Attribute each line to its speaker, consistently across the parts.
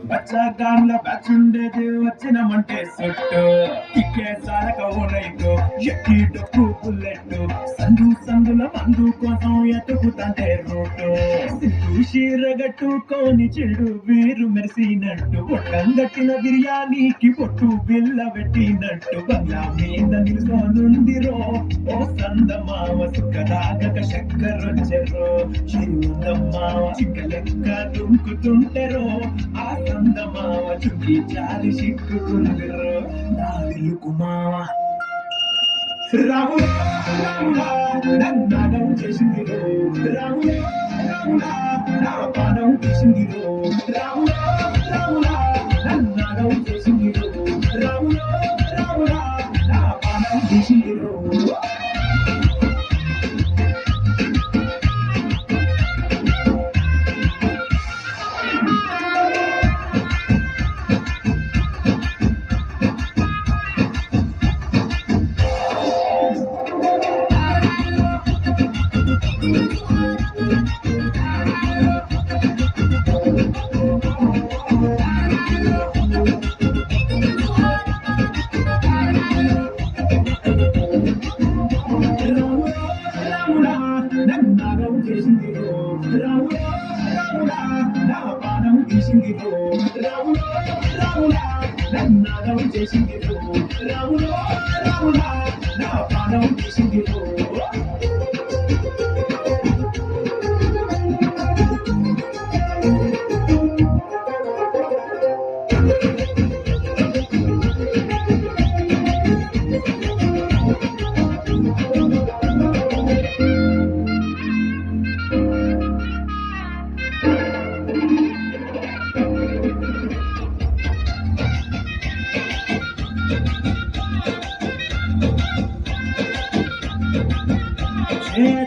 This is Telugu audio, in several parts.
Speaker 1: బచ్చాగాన్ల బ్యాచ్ ఉండేది వచ్చినమంటే సుట్టు ఇక్కే సాలక ఓనైతో ఎక్కి డొక్కు బుల్లెట్ సందుల మందు కోసం ఎతుకుతంటే రూటు చీరగట్టుకొని చెడు వీరు మెరిసినట్టు ఒట్టంగట్టిన బిర్యానీకి పొట్టు బిల్ల పెట్టినట్టు బంగ్లా మీద నిలుసోనుందిరో ఓ సందమావ సుఖదాగక చక్కరొచ్చెరో చిరుందమ్మావ చిక్క లెక్క దుంకుతుంటెరో ఆ సందమావ చుట్టి చాలి చిక్కుకుందిరో నాలుగు మావ రాముడా రాముడా నన్నాగం చేసిందిరో రాముడా రాముడా నా పానం తీసిందిరో రాముడా రాముడా నన్నాగం చేసిందిరో రాముడా రాముడా నా పానం తీసిందిరో నన్నాగం చేసిందిరో రాముడా రాముడా నా పానం తీసిందిరో రాముడా రాముడా నన్నాగం చేసిందిరో రాముడా రాముడా నా పానం తీసిందిరో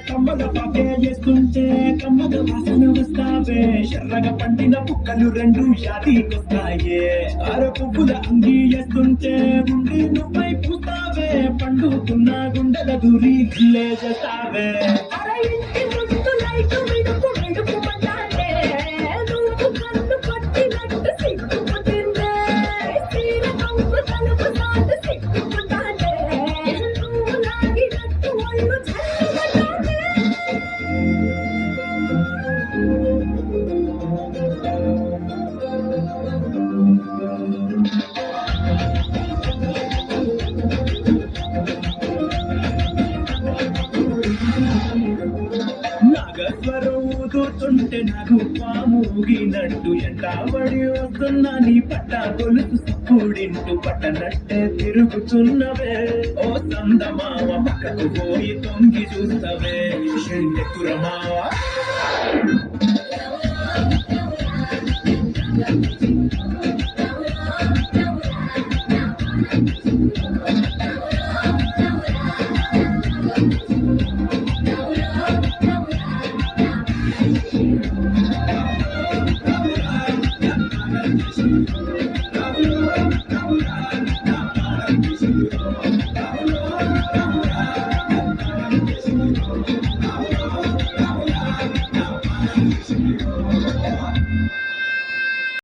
Speaker 1: కమ్మగా పాకే చేస్తుంటే కమ్మగా వాసన వస్తావే ఎర్రగా పండిన పుక్కలు రెండు యాదికొస్తాయే అర పువ్వుల అంగి వేస్తుంటే గుండి నువ్వై పూస్తావే పండుకున్న గుండెల దూరి గిల్లే చేస్తావే ఊదుతుంటే నాకు పాము ఊగినట్టు ఎంటాబడి వస్తున్నా నీ పట్ట గొలుసు కూడింటూ పట్టనట్టే తిరుగుతున్నవే ఓ సందమావ పక్కకు పోయి తొంగి చూస్తవే షెండెకురమావా